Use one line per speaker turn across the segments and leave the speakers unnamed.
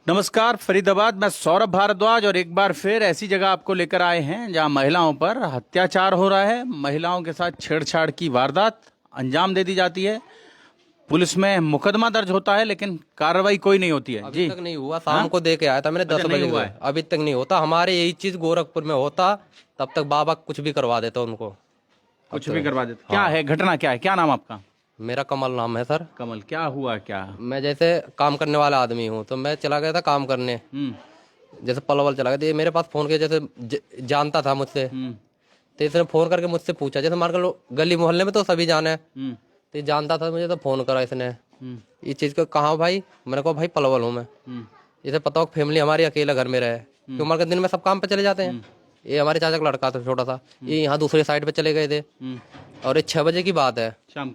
नमस्कार फरीदाबाद, मैं सौरभ भारद्वाज और एक बार फिर ऐसी जगह आपको लेकर आए हैं जहां महिलाओं पर अत्याचार हो रहा है। महिलाओं के साथ छेड़छाड़ की वारदात अंजाम दे दी जाती है। पुलिस में मुकदमा दर्ज होता है लेकिन कार्रवाई कोई नहीं होती है।
अभी तक नहीं हुआ। शाम को दे के आया था मैंने 10 बजे
हुआ
को।
है।
अभी तक नहीं होता। हमारे यही चीज गोरखपुर में होता तब तक बाबा कुछ भी करवा देता उनको।
कुछ भी करवा देते। क्या है घटना, क्या है, क्या नाम आपका?
मेरा कमल नाम है सर।
कमल, क्या हुआ क्या?
मैं जैसे काम करने वाला आदमी हूँ तो मैं चला गया था काम करने। जैसे पलवल चला गया तो ये मेरे पास फोन किया, जैसे जानता था मुझसे तो इसने फोन करके मुझसे पूछा। जैसे मान कर लो गली मोहल्ले में तो सभी जाने हैं, तो ये जानता था मुझे तो फोन करा इसने। ये चीज को कहा भाई, मैंने कहा भाई पलवल हूँ मैं। इसे पता हो फैमिली हमारी अकेला घर में रहे क्यों, मान कर दिन में सब काम पे चले जाते हैं। ये हमारे चाचा का लड़का था छोटा सा, ये यहाँ दूसरी साइड पे चले गए थे। और ये 6 बजे की बात है, शाम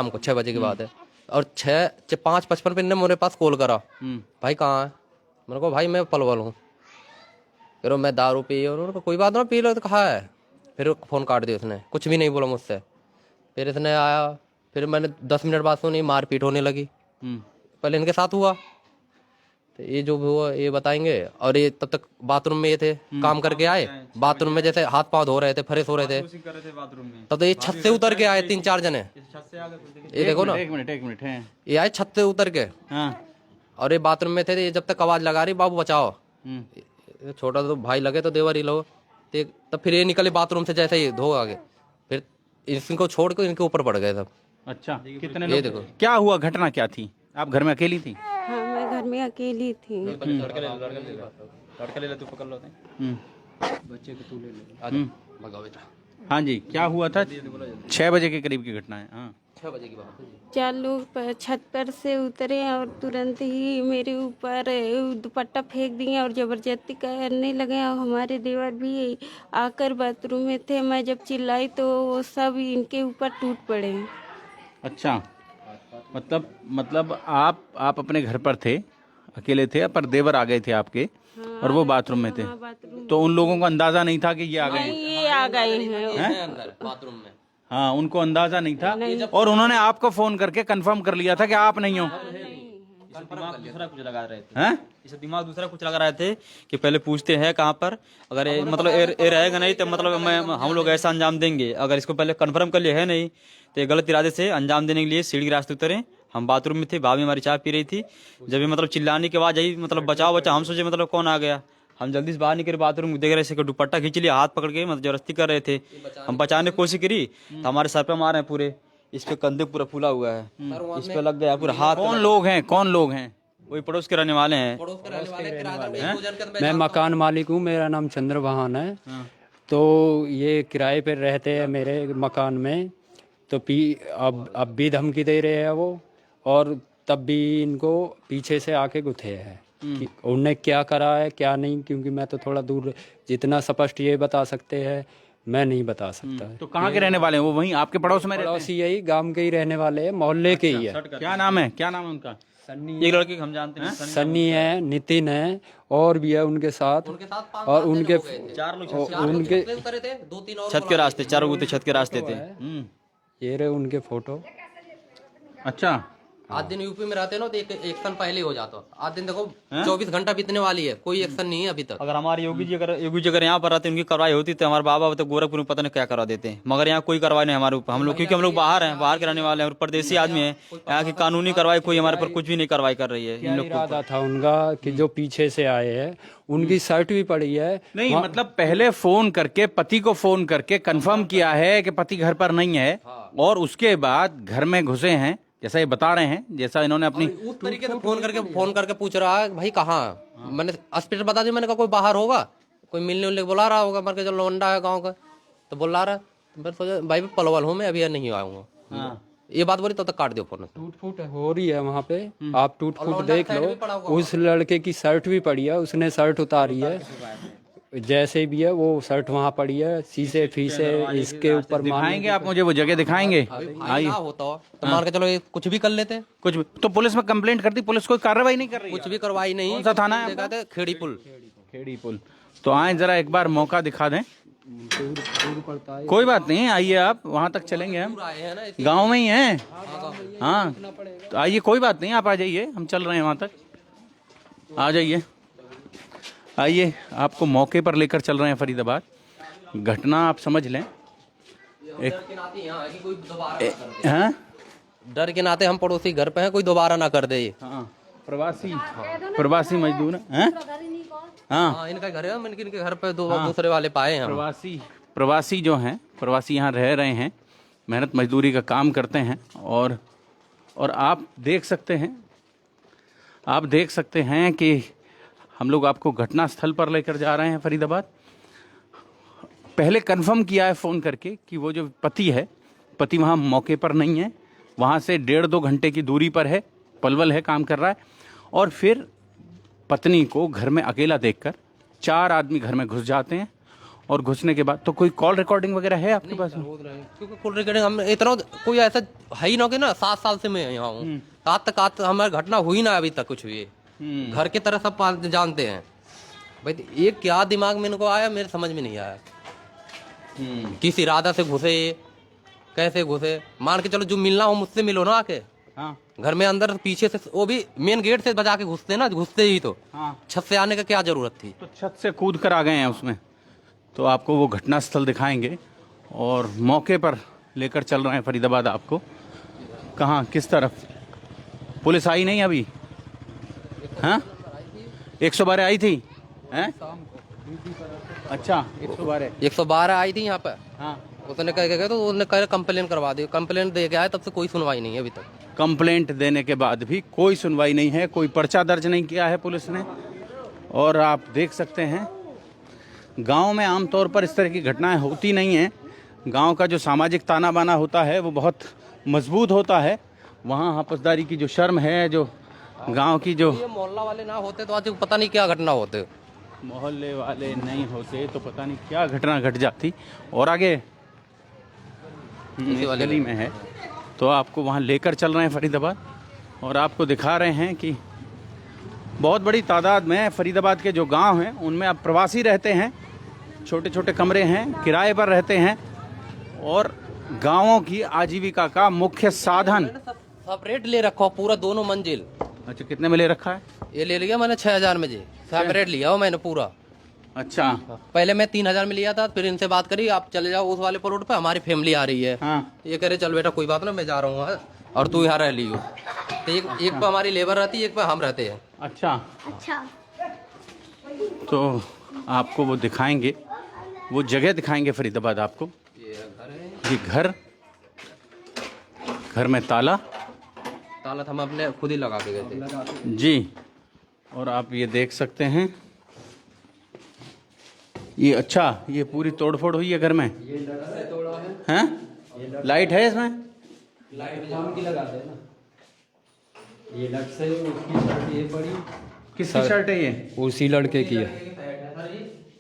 को 6 बजे की बात है। और 5:55 पे इन्होंने मेरे पास कॉल करा, भाई कहाँ है? मैंने कहा भाई मैं पलवल हूँ। फिर मैं दारू पी और उन्होंने कहा कोई बात ना पी लो, तो कहा है। फिर फोन काट दिया उसने, कुछ भी नहीं बोला मुझसे। फिर इसने आया, फिर मैंने 10 मिनट बाद सुनी मारपीट होने लगी। पहले इनके साथ हुआ तो ये जो भी हुआ ये बताएंगे। और ये तब तक बाथरूम में ये थे, काम करके आए बाथरूम में, जैसे हाथ पांव धो रहे थे, फ्रेश हो रहे थे। तब तो ये छत से उतर के आए 3-4 जने। ये देखो ना,
एक मिनट है।
ये आए छत से उतर के। और ये बाथरूम में थे, ये जब तक आवाज लगा रही बाबू बचाओ। छोटा तो भाई लगे तो देवर ही लो। तब फिर ये निकले बाथरूम से, जैसे ही धो आगे, फिर इनको छोड़ के इनके ऊपर पड़ गए सब।
अच्छा, कितने
ये
लोग?
देखो
क्या हुआ, घटना क्या थी? आप घर में अकेली थी?
हाँ, मैं घर में अकेली थी।
लड़का ले ले, तू पकड़ लो बच्चे को, तू ले ले भगा बेटा।
हाँ जी, क्या हुआ था? 6 बजे के करीब की घटना है। हाँ,
6 बजे की बात है।
4 लोग छत पर से उतरे और तुरंत ही मेरे ऊपर दुपट्टा फेंक दिए और जबरदस्ती करने लगे। और हमारे देवर भी आकर बाथरूम में थे। मैं जब चिल्लाई तो वो सब इनके ऊपर टूट पड़े।
अच्छा, मतलब आप अपने घर पर थे, अकेले थे, पर देवर आ गए थे आपके।
हाँ,
और वो बाथरूम में थे।
हाँ, बाथरूम
तो उन लोगों को अंदाजा नहीं था कि ये आ गए हैं?
ये आ गए हैं
अंदर बाथरूम में।
हाँ, उनको अंदाजा नहीं था। और उन्होंने आपको फोन करके कंफर्म कर लिया था कि आप नहीं हो?
दिमाग दूसरा कुछ लगा रहे थे।
हैं?
इसे दिमाग दूसरा कुछ लगा रहे थे कि पहले पूछते हैं कहाँ पर, अगर ये मतलब ये रहेगा नहीं तो मतलब हम लोग ऐसा अंजाम देंगे। अगर इसको पहले कंफर्म कर लिए है नहीं तो ये गलत इरादे से अंजाम देने के लिए सीढ़ी के रास्ते उतरे। हम बाथरूम में थे, भाभी हमारी चाय पी रही थी। जब ये मतलब चिल्लाने के बाद यही मतलब बचाओ बचाओ, हम सोचे मतलब कौन आ गया। हम जल्दी से बाहर निकले, बाथरूम देख रहे थे, दुपट्टा खींच लिया, हाथ पकड़ के मतलब जबरदस्ती कर रहे थे। हम बचाने की कोशिश करी तो हमारे सर पे मारे हैं पूरे, इस पे कंधे पूरा फूला हुआ है, इस पे लग गया पूरा हाथ।
कौन लोग हैं?
वही पड़ोस के रहने वाले हैं।
मैं मकान मालिक हूँ, मेरा नाम चंद्रभान है। तो ये किराए पर रहते हैं मेरे मकान में। तो अब भी धमकी दे रहे हैं वो, और तब भी इनको पीछे से आके गुथे हैं कि उन्हें क्या करा है क्या नहीं, क्योंकि मैं तो थोड़ा दूर, जितना स्पष्ट ये बता सकते हैं मैं नहीं बता सकता।
तो कहाँ के रहने वाले हैं वो? वहीं आपके पड़ोस में रहते हैं?
पड़ोसी यही गांव के ही रहने वाले हैं, मोहल्ले के ही है।
क्या नाम है उनका?
एक लड़के को हम जानते हैं,
सन्नी है, नितिन है, और भी है उनके साथ। और उनके
4 लोग
उनके
उतरे थे, 2-3 और
छत के रास्ते, 4 गुत्ते छत के रास्ते थे।
ये रहे उनके फोटो।
अच्छा,
आज दिन यूपी में रहते हैं ना तो एक एक्शन पहले हो जाता। आज दिन देखो 24 घंटा बीतने वाली है, कोई एक्शन नहीं है अभी तक।
अगर हमारे योगी जी अगर यहाँ पर रहते, उनकी कार्रवाई होती तो हमारे बाबा तो गोरखपुर में पता नहीं क्या करवा देते हैं। मगर यहाँ कोई कार्रवाई नहीं हमारे ऊपर। हम लोग क्योंकि हम लोग बाहर हैं, बाहर के रहने वाले हैं और परदेसी आदमी हैं, यहाँ की कानूनी कार्रवाई कोई हमारे पर कुछ भी नहीं कार्रवाई कर रही है।
क्या इरादा था उनका कि जो पीछे से आए हैं उनकी शर्ट भी पड़ी है?
नहीं मतलब पहले फोन करके, पति को फोन करके कंफर्म किया है कि पति घर पर नहीं है, और उसके बाद घर में घुसे हैं, जैसा ये बता रहे हैं, जैसा इन्होंने अपनी
उस तरीके से फोन करके पूछ रहा है भाई कहाँ है? मैंने हॉस्पिटल बता दिया, मैंने कहा कोई बाहर होगा, कोई मिलने उलने बुला रहा होगा, मर के जो लौंडा है गाँव का तो बुला रहा है। मैं सोचा भाई पलवल हूँ मैं, अभी नहीं आऊंगा। ये बात बोली तो तक काट दियो फोन।
टूट फूट हो रही है वहाँ पे, आप टूट फूट देख लो। उस लड़के की शर्ट भी पड़ी है, उसने शर्ट उतारी है, जैसे भी है वो शर्ट वहाँ पड़ी है। शीशे फीसे इसके ऊपर
दिखाएंगे आप मुझे, वो जगह दिखाएंगे?
आइए होता हो तो मान के चलो ये कुछ भी कर लेते।
कुछ भी तो पुलिस में कंप्लेंट कर दी, पुलिस कोई कार्रवाई नहीं कर रही?
कुछ भी करवाई नहीं।
कौन सा थाना है?
खेड़ी पुल।
खेड़ी पुल। तो आए जरा एक बार मौका दिखा दें।
दूर पड़ता है।
कोई बात नहीं, आइए आप, वहाँ तक चलेंगे हम, गाँव में ही हैं। हाँ, तो आइए, कोई बात नहीं, आप आ जाइए, हम चल रहे हैं वहाँ तक। आ जाइए, आइए, आपको मौके पर लेकर चल रहे हैं फरीदाबाद। घटना आप समझ लें। एक हाँ
डर के नाते हम पड़ोसी घर पे हैं, कोई दोबारा ना कर दे ये।
हाँ, प्रवासी मजदूर हैं। हाँ,
हाँ, इनका घर है, हम इनके घर पे दूसरे वाले पाए हैं हम।
प्रवासी जो हैं, प्रवासी यहाँ रह रहे हैं, मेहनत मजदूरी का काम करते हैं। और आप देख सकते हैं कि हम लोग आपको घटना स्थल पर लेकर जा रहे हैं फरीदाबाद। पहले कंफर्म किया है फ़ोन करके कि वो जो पति वहाँ मौके पर नहीं है, वहाँ से 1.5-2 घंटे की दूरी पर है, पलवल है, काम कर रहा है। और फिर पत्नी को घर में अकेला देखकर 4 आदमी घर में घुस जाते हैं। और घुसने के बाद तो कोई कॉल रिकॉर्डिंग वगैरह है आपके पास?
क्योंकि कॉल रिकॉर्डिंग हम इतना कोई ऐसा है ही ना कि ना 7 साल से मैं यहाँ हूँ, आज तक हमारी घटना हुई ना अभी तक कुछ हुई। घर की तरह सब जानते हैं भाई। ये क्या दिमाग में इनको आया, मेरे समझ में नहीं आया। किस इरादा से घुसे, कैसे घुसे? मान के चलो जो मिलना हो मुझसे मिलो ना आके।
हाँ,
घर में अंदर पीछे से, वो भी मेन गेट से बजा के घुसते ना, घुसते ही तो।
हाँ,
छत से आने का क्या जरूरत थी?
तो छत से कूद कर आ गए हैं उसमें। तो आपको वो घटना स्थल दिखाएंगे और मौके पर लेकर चल रहे हैं फरीदाबाद आपको। कहाँ, किस तरफ? पुलिस आई नहीं अभी? हाँ, 112 आई थी हैं? अच्छा,
112 आई थी यहाँ पे।
हाँ,
उसने कह गया तो उन्होंने कहा कंप्लेन करवा दी। कंप्लेन दे के आए, तब से कोई सुनवाई नहीं है अभी तक।
कंप्लेंट देने के बाद भी कोई सुनवाई नहीं है, कोई पर्चा दर्ज नहीं किया है पुलिस ने। और आप देख सकते हैं गांव में आमतौर पर इस तरह की घटनाएं होती नहीं हैं। गांव का जो सामाजिक ताना बाना होता है वो बहुत मजबूत होता है। वहाँ आपसदारी की जो शर्म है, जो गांव की जो
ये मोहल्ला वाले ना होते तो आज पता नहीं क्या घटना होते।
मोहल्ले वाले नहीं होते तो पता नहीं क्या घटना घट जाती। और आगे इस गली में है, तो आपको वहाँ लेकर चल रहे हैं फरीदाबाद। और आपको दिखा रहे हैं कि बहुत बड़ी तादाद में फरीदाबाद के जो गांव हैं उनमें अब प्रवासी रहते हैं। छोटे छोटे कमरे हैं, किराए पर रहते हैं। और गांवों की आजीविका का मुख्य साधन
सेपरेट ले रखा पूरा, दोनों मंजिल।
अच्छा, कितने में ले रखा है?
ये ले लिया मैंने 6000 में जी, सेपरेट लिया हो मैंने पूरा।
अच्छा,
पहले मैं 3000 में लिया था, फिर इनसे बात करी आप चले जाओ उस वाले प्लॉट पे, हमारी फैमिली आ रही है।
हाँ,
ये कह रहे चल बेटा कोई बात ना, मैं जा रहा हूँ और तू यहाँ रह लियो। तो एक पे हमारी लेबर रहती है, एक पे हम रहते हैं।
अच्छा, तो आपको वो दिखाएंगे, वो जगह दिखाएंगे फरीदाबाद आपको। ये घर में ताला
था हम अपने खुद ही लगा के गए थे
जी। और आप ये देख सकते हैं, ये अच्छा, ये पूरी तोड़फोड़ हुई है घर में।
ये लग से तोड़ा है।
हैं? लाइट है इसमें?
लाइट जाम की लगा दे ना। ये लग से उसकी शर्ट ये पड़ी।
किसकी शर्ट है ये?
उसी लड़के की है।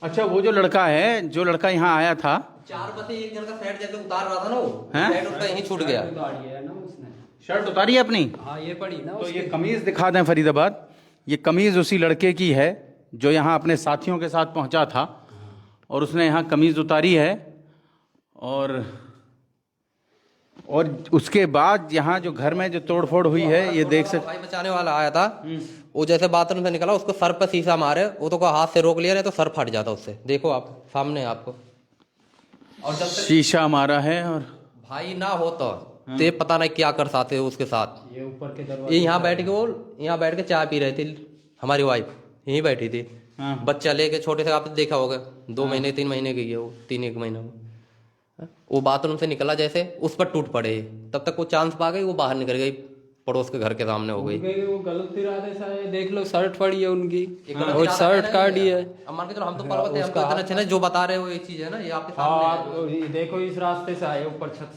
अच्छा, वो जो लड़का है, जो लड़का यहाँ आया था,
4 बजे एक जन का सेट जैसे उतार रहा था ना, वो
हैं?
सेट उसका यहीं छूट गया।
उतारी है ना उसने।
शर्ट उतारी है अपनी।
हाँ, ये पड़ी ना।
तो ये कमीज दिखा दें फरीदाबाद। ये कमीज उसी लड़के की है जो यहाँ अपने साथियों के साथ पहुँचा था और उसने यहाँ कमीज उतारी है। और उसके बाद यहाँ जो घर में जो तोड़फोड़ हुई है, ये देख सकते।
भाई बचाने वाला आया था, वो जैसे बाथरूम से निकला उसको सर पर शीशा मारे, वो तो को हाथ से रोक लिया, नहीं तो सर फट जाता उससे। देखो आप सामने आपको। और जब तक
शीशा मारा है। और
भाई ना हो तो ते पता नहीं क्या कर सकते हो उसके साथ।
ये ऊपर के दरवाजे।
ये यहाँ बैठ के चाय पी रही थी, हमारी वाइफ यहीं बैठी थी।
हाँ।
बच्चा लेके छोटे से, आपने देखा होगा 2 महीने 3 महीने की है वो, 3-1 महीना वो बाथरूम से निकला जैसे उस पर टूट पड़े। तब तक वो चांस पा गई, वो बाहर निकल गई, पड़ोस के घर के सामने हो गई।
वो गलत इरादे से आए, देख लो शर्ट पड़ी है उनकी।
हाँ।
और शर्ट काटी है।
अब मान के चलो हम तो पर्वत है, हमको इतना अच्छा नहीं, जो बता रहे हो ये चीज है ना, ये आपके सामने है।
हाँ, देखो इस रास्ते से आए, ऊपर छत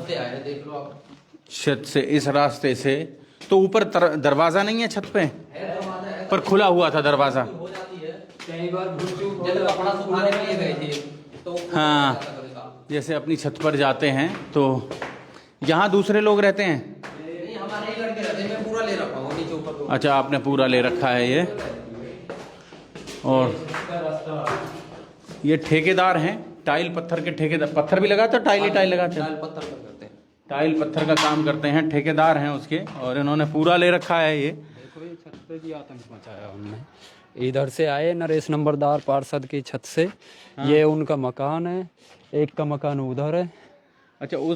से
आए हैं, देख लो आप।
छत से, इस रास्ते से। तो ऊपर दरवाजा नहीं है छत पे, पर खुला हुआ था दरवाजा।
हो जाती है
कई बार
जैसे कपड़ा सुखाने के लिए गए थे तो
हाँ, जैसे अपनी छत पर जाते हैं तो यहाँ दूसरे लोग रहते हैं।
नहीं, हमारे ही लड़के रहते हैं, मैं पूरा ले रखा हूँ नीचे ऊपर।
अच्छा, आपने पूरा ले रखा है ये। और ये ठेकेदार हैं, टाइल पत्थर के ठेकेदार। पत्थर भी लगाते हो, टाइल ही टाइल लगाते हैं?
पत्थर का करते हैं।
टाइल पत्थर का काम करते हैं, ठेकेदार हैं उसके। और इन्होंने पूरा ले रखा है ये।
छत पे भी आतंक मचाया उनने। इधर से आए नरेश नंबरदार पार्षद की छत से, ये उनका मकान है, एक का मकान उधर है।
अच्छा, वो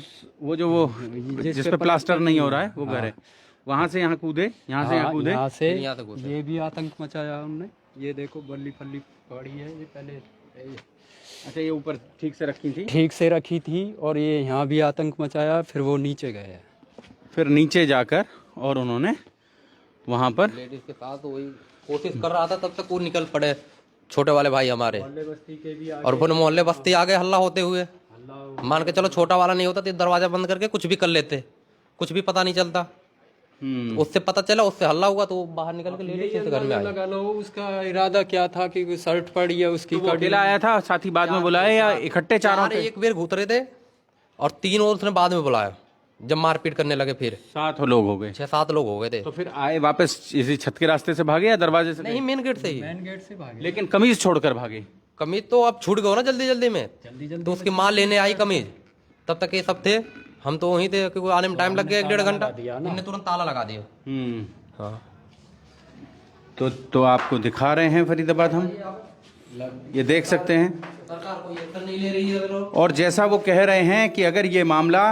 जिस पे प्लास्टर नहीं हो रहा है वो घर है, वहां से यहाँ कूदे, यहाँ से यहाँ कूदे।
यहाँ से
यहाँ तक घुसे।
ये भी आतंक मचाया उनने। ये देखो बल्ली फल्ली पड़ी है, ये पहले
अच्छा, ये ऊपर ठीक से रखी थी,
ठीक से रखी थी, और ये यहाँ भी आतंक मचाया। फिर वो नीचे गए,
फिर नीचे जाकर और उन्होंने वहां पर
लेडीज के साथ वही कोशिश कर रहा था, तब तक वो निकल पड़े छोटे वाले भाई हमारे,
बस्ती के भी
और फिर मोहल्ले बस्ती आ गए हल्ला होते हुए। मान के चलो छोटा वाला नहीं होता तो दरवाजा बंद करके कुछ भी कर लेते, कुछ भी पता नहीं चलता। उससे पता चला, उससे हल्ला हुआ तो वो बाहर निकल के लेडीज के घर में आए।
लगा लो उसका इरादा क्या था कि शर्ट पड़ी है उसकी,
तो वो अकेला आया था, साथी बाद में बुलाए या इकट्ठे चारों थे?
एक बेर घुतरे थे और 3 और उसने बाद में बुलाया, जब मारपीट करने लगे फिर
7 लोग हो गए।
6-7 लोग हो गए थे।
तो फिर आए वापस इसी छत के रास्ते से भागे या दरवाजे से?
नहीं, मेन गेट से ही।
गेट से भागे।
लेकिन कमीज छोड़कर भागे।
कमीज तो अब छूट गए ना जल्दी जल्दी में, तो उसकी माँ लेने आई कमीज, तब तक ये सब थे, हम तो वहीं थे, क्योंकि आने में टाइम लग गया 1-1.5 घंटा। इन्होंने तुरंत ताला लगा दिया। हाँ,
तो आपको दिखा रहे हैं फरीदाबाद हम, ये देख सकते हैं।
सरकार कोई एक्शन नहीं ले रही है।
और जैसा वो कह रहे हैं कि अगर ये मामला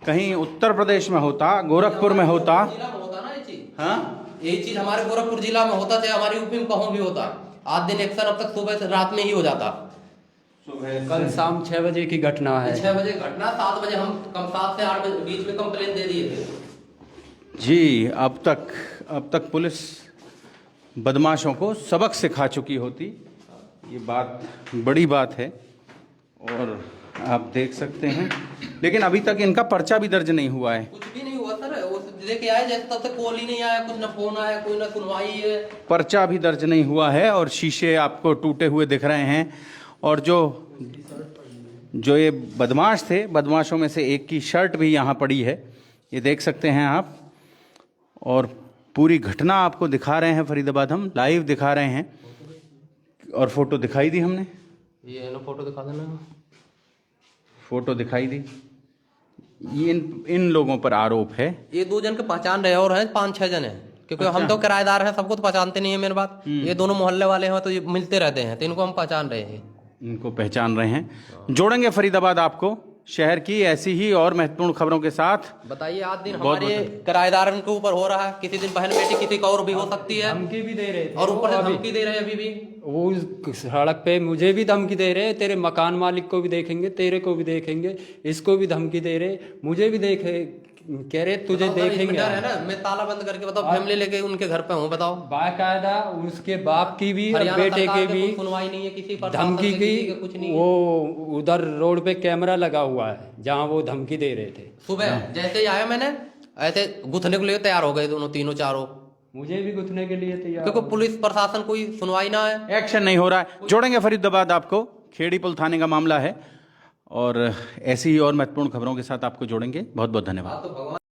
कहीं उत्तर प्रदेश में होता, गोरखपुर में होता,
होता ना ये चीज,
हाँ,
यही चीज हमारे गोरखपुर जिला में होता, चाहे हमारी यूपी में कहीं भी होता, आज दिन एक्शन अब तक सुबह से रात में ही हो जाता।
कल शाम 6 बजे की घटना है।
6 बजे घटना, 7 बजे हम 7 से 8 बजे बीच में कंप्लेन दे दिए थे।
जी, अब तक पुलिस बदमाशों को सबक सिखा चुकी होती, ये बात बड़ी बात है। और आप देख सकते हैं, लेकिन अभी तक इनका पर्चा भी दर्ज नहीं हुआ है।
कुछ भी नहीं हुआ सर, वो लेके आए जैसे, तब तक कॉल ही नहीं आया, कुछ ना फोन आया, कोई ना सुनवाई है।
पर्चा भी दर्ज नहीं हुआ है और शीशे आपको टूटे हुए दिख रहे हैं। और जो ये बदमाश थे, बदमाशों में से एक की शर्ट भी यहाँ पड़ी है, ये देख सकते हैं आप। और पूरी घटना आपको दिखा रहे हैं फरीदाबाद, हम लाइव दिखा रहे हैं। और फोटो दिखाई दी हमने,
ये ना फोटो दिखा देना,
फोटो दिखाई दी। ये इन लोगों पर आरोप है।
ये 2 जन के पहचान रहे और हैं 5-6 जन हैं, क्योंकि हम तो किराएदार हैं, सबको तो पहचानते नहीं है मेरी बात। ये दोनों मोहल्ले वाले हैं, तो ये मिलते रहते हैं, तो इनको हम पहचान रहे हैं।
इनको पहचान रहे हैं। जोड़ेंगे फरीदाबाद आपको शहर की ऐसी ही और महत्वपूर्ण खबरों के साथ।
बताइए, आज दिन हमारे किराएदारों के ऊपर हो रहा है, किसी दिन बहन बेटी किसी का और भी हो सकती है,
धमकी भी दे रहे थे,
और ऊपर से धमकी दे रहे हैं अभी भी।
वो सड़क पे मुझे भी धमकी दे रहे, तेरे मकान मालिक को भी देखेंगे, तेरे को भी देखेंगे, इसको भी धमकी दे रहे, मुझे भी देखे, कह रहे तुझे देखेंगे।
है ना, मैं ताला बंद करके बताओ फैमिली लेके उनके घर पे हूँ, बताओ।
बाकायदा उसके बाप की भी और
हरियाणा
बेटे
सरकार
की
के
भी
कोई सुनवाई नहीं है, किसी पर
धमकी
किसी का कुछ
की।
नहीं है।
वो उधर रोड पे कैमरा लगा हुआ है जहाँ वो धमकी दे रहे थे।
सुबह जैसे ही आया मैंने, ऐसे गुथने के लिए तैयार हो गए दोनों तीनों चारों,
मुझे भी गुथने के लिए तैयार।
क्योंकि पुलिस प्रशासन कोई सुनवाई ना है,
एक्शन नहीं हो रहा है। जोड़ेंगे फरीदाबाद आपको, खेड़ी पुल थाने का मामला है। और ऐसी ही और महत्वपूर्ण खबरों के साथ आपको जोड़ेंगे। बहुत बहुत धन्यवाद।
तो भगवान